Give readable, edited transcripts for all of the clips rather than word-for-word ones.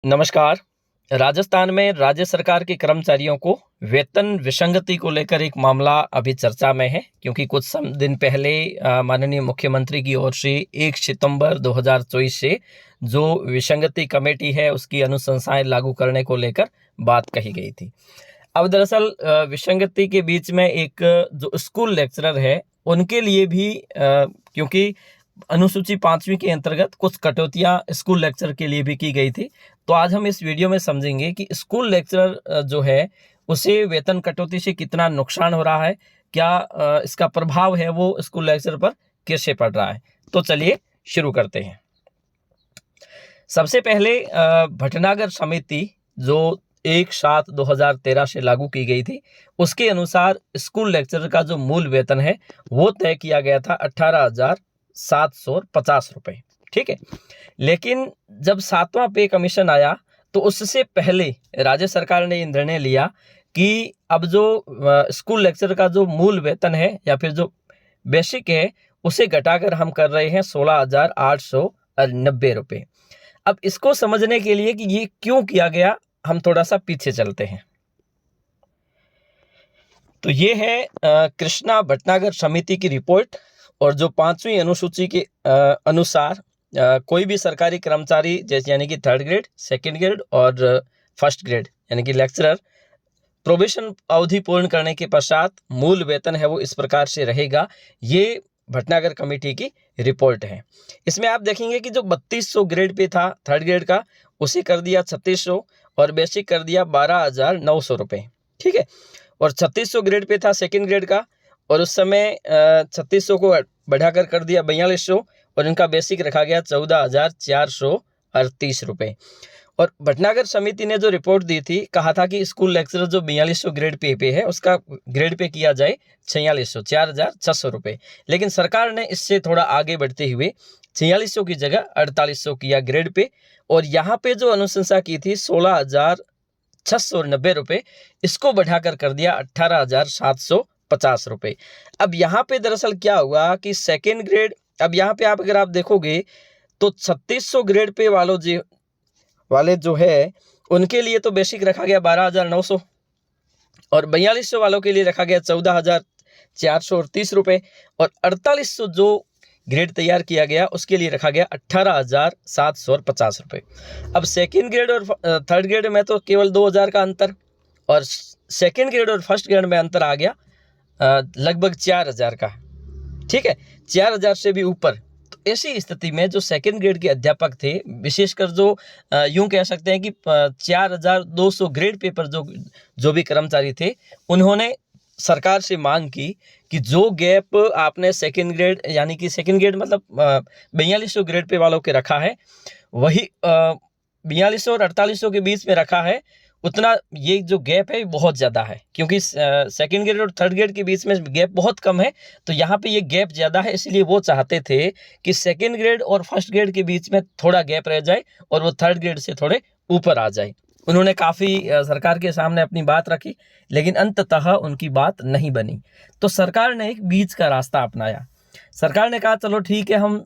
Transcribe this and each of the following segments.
नमस्कार। राजस्थान में राज्य सरकार के कर्मचारियों को वेतन विसंगति को लेकर एक मामला अभी चर्चा में है, क्योंकि कुछ दिन पहले माननीय मुख्यमंत्री की ओर से 1 सितंबर 2024 से जो विसंगति कमेटी है उसकी अनुशंसाएं लागू करने को लेकर बात कही गई थी। अब दरअसल विसंगति के बीच में एक जो स्कूल लेक्चरर है उनके लिए भी क्योंकि अनुसूची 5वीं के अंतर्गत कुछ कटौतियां स्कूल लेक्चर के लिए भी की गई थी। तो आज हम इस वीडियो में समझेंगे कि स्कूल लेक्चरर जो है उसे वेतन कटौती से कितना नुकसान हो रहा है, क्या इसका प्रभाव है वो स्कूल लेक्चरर पर कैसे पड़ रहा है। तो चलिए शुरू करते हैं। सबसे पहले भटनागर समिति जो 1/7/2013 से लागू की गई थी, उसके अनुसार स्कूल लेक्चरर का जो मूल वेतन है वो तय किया गया था 18,750 रुपये। ठीक है, लेकिन जब 7वां पे कमीशन आया तो उससे पहले राज्य सरकार ने निर्णय लिया कि अब जो स्कूल लेक्चरर का जो मूल वेतन है या फिर जो बेसिक है उसे घटाकर हम कर रहे हैं 16,890 रुपये। अब इसको समझने के लिए कि ये क्यों किया गया, हम थोड़ा सा पीछे चलते हैं। तो ये है कृष्णा भटनागर समिति की रिपोर्ट, और जो 5वीं अनुसूची के अनुसार कोई भी सरकारी कर्मचारी जैसे यानी कि 3rd ग्रेड, 2nd ग्रेड और 1st ग्रेड यानी कि लेक्चरर प्रोबेशन अवधि पूर्ण करने के पश्चात मूल वेतन है वो इस प्रकार से रहेगा। ये भटनागर कमेटी की रिपोर्ट है। इसमें आप देखेंगे कि जो 3200 ग्रेड पे था 3rd ग्रेड का, उसे कर दिया 3600 और बेसिक कर दिया 12,900 रुपये। ठीक है, और 3600 ग्रेड पे था 2nd ग्रेड का, और उस समय 3600 को बढ़ाकर कर दिया 4200 और इनका बेसिक रखा गया 14,438 रुपये। और भटनागर समिति ने जो रिपोर्ट दी थी, कहा था कि स्कूल लेक्चरर जो 4200 ग्रेड पे है उसका ग्रेड पे किया जाए 4,600 रुपये। लेकिन सरकार ने इससे थोड़ा आगे बढ़ते हुए 4600 की जगह 4800 किया ग्रेड पे, और यहाँ पे जो अनुशंसा की थी 16,690 रुपये, इसको बढ़ाकर कर दिया 18,750 रुपये। अब यहाँ पे दरअसल क्या हुआ कि 2nd ग्रेड, अब यहाँ पे अगर आप देखोगे तो 3600 ग्रेड पे वाले जो है उनके लिए तो बेसिक रखा गया 12,900 और 4200 वालों के लिए रखा गया 14,430 रुपये, और 4800 जो ग्रेड तैयार किया गया उसके लिए रखा गया 18,750 रुपये। अब 2nd ग्रेड और 3rd ग्रेड में तो केवल 2000 का अंतर, और 2nd ग्रेड और 1st ग्रेड में अंतर आ गया लगभग 4000 का। ठीक है, 4000 से भी ऊपर। तो ऐसी स्थिति में जो 2nd ग्रेड के अध्यापक थे, विशेषकर जो यूं कह सकते हैं कि 4200 ग्रेड पे पर जो भी कर्मचारी थे, उन्होंने सरकार से मांग की कि जो गैप आपने 2nd ग्रेड यानी कि 2nd ग्रेड मतलब 4200 ग्रेड पे वालों के रखा है, वही 4200 और 4800 के बीच में रखा है, उतना ये जो गैप है बहुत ज़्यादा है, क्योंकि 2nd ग्रेड और 3rd ग्रेड के बीच में गैप बहुत कम है। तो यहाँ पे ये गैप ज़्यादा है, इसलिए वो चाहते थे कि 2nd ग्रेड और 1st ग्रेड के बीच में थोड़ा गैप रह जाए और वो 3rd ग्रेड से थोड़े ऊपर आ जाए। उन्होंने काफ़ी सरकार के सामने अपनी बात रखी, लेकिन अंततः उनकी बात नहीं बनी। तो सरकार ने एक बीच का रास्ता अपनाया। सरकार ने कहा चलो ठीक है, हम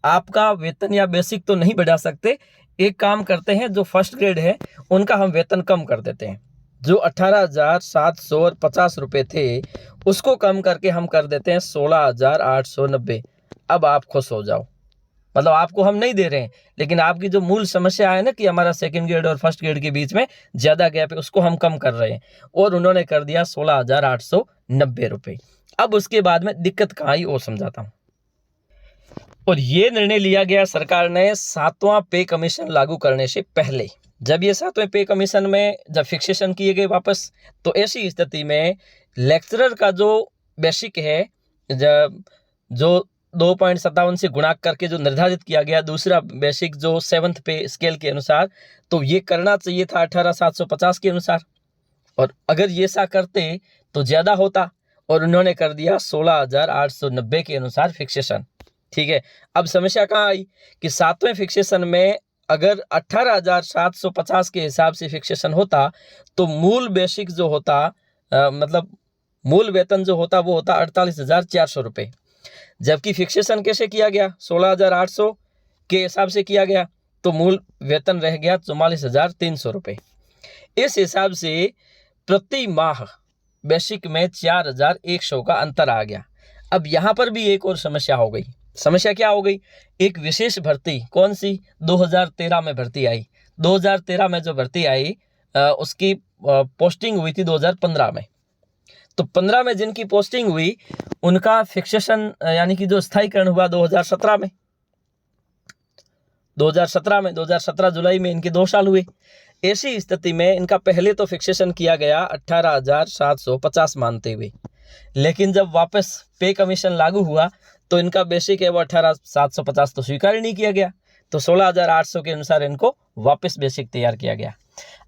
आपका वेतन या बेसिक तो नहीं बढ़ा सकते, एक काम करते हैं, जो 1st ग्रेड है उनका हम वेतन कम कर देते हैं। जो 18,750 रुपये थे उसको कम करके हम कर देते हैं 16,890। अब आप खुश हो जाओ, मतलब आपको हम नहीं दे रहे हैं, लेकिन आपकी जो मूल समस्या है ना कि हमारा 2nd ग्रेड और 1st ग्रेड के बीच में ज़्यादा गैप है, उसको हम कम कर रहे हैं, और उन्होंने कर दिया 16,890 रुपये। अब उसके बाद में दिक्कत कहाँ आई वो समझाता हूँ। और ये निर्णय लिया गया सरकार ने 7वां पे कमीशन लागू करने से पहले। जब ये 7वें पे कमीशन में जब फिक्सेशन किए गए वापस, तो ऐसी स्थिति में लेक्चरर का जो बेसिक है जो 2.57 से गुणा करके जो निर्धारित किया गया, दूसरा बेसिक जो 7th पे स्केल के अनुसार, तो ये करना चाहिए था 18,750 के अनुसार, और अगर ये ऐसा करते तो ज़्यादा होता, और उन्होंने कर दिया 16,890 के अनुसार फिक्सेशन। ठीक है, अब समस्या कहाँ आई कि 7वें फिक्सेशन में अगर 18,750 के हिसाब से फिक्सेशन होता तो मूल बेसिक जो होता मतलब मूल वेतन जो होता वो होता 48,400 रुपये, जबकि फिक्सेशन कैसे किया गया 16,800 के हिसाब से किया गया, तो मूल वेतन रह गया 44,300 रुपये। इस हिसाब से प्रति माह बेसिक में 4,100 का अंतर आ गया। अब यहाँ पर भी एक और समस्या हो गई। समस्या क्या हो गई? एक विशेष भर्ती, कौन सी, 2013 में भर्ती आई। 2013 में जो भर्ती आई उसकी पोस्टिंग हुई थी 2015 में। तो 15 में जिनकी पोस्टिंग हुई उनका फिक्सेशन यानी कि जो स्थायीकरण हुआ 2017 में। 2017 जुलाई में इनके 2 साल हुए। ऐसी स्थिति में इनका पहले तो फिक्सेशन किया गया 18,750 मानते हुए, लेकिन जब वापस पे कमीशन लागू हुआ तो इनका बेसिक है वो 18,750 तो स्वीकार ही नहीं किया गया, तो 16,800 के अनुसार इनको वापस बेसिक तैयार किया गया।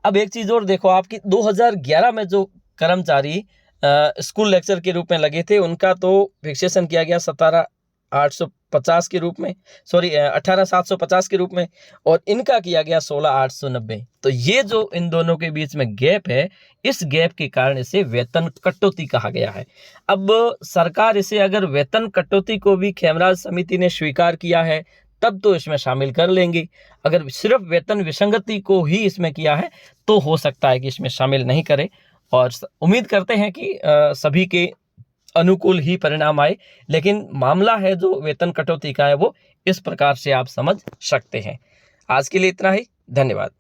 अब एक चीज़ और देखो, आपकी 2011 में जो कर्मचारी स्कूल लेक्चर के रूप में लगे थे उनका तो फिक्सेशन किया गया 17,850 के रूप में, 18,750 के रूप में, और इनका किया गया 16,890। तो ये जो इन दोनों के बीच में गैप है, इस गैप के कारण इसे वेतन कटौती कहा गया है। अब सरकार इसे अगर वेतन कटौती को भी खेमराज समिति ने स्वीकार किया है तब तो इसमें शामिल कर लेंगे। अगर सिर्फ वेतन विसंगति को ही इसमें किया है तो हो सकता है कि इसमें शामिल नहीं करे, और उम्मीद करते हैं कि सभी के अनुकूल ही परिणाम आए। लेकिन मामला है जो वेतन कटौती का है वो इस प्रकार से आप समझ सकते हैं। आज के लिए इतना ही, धन्यवाद।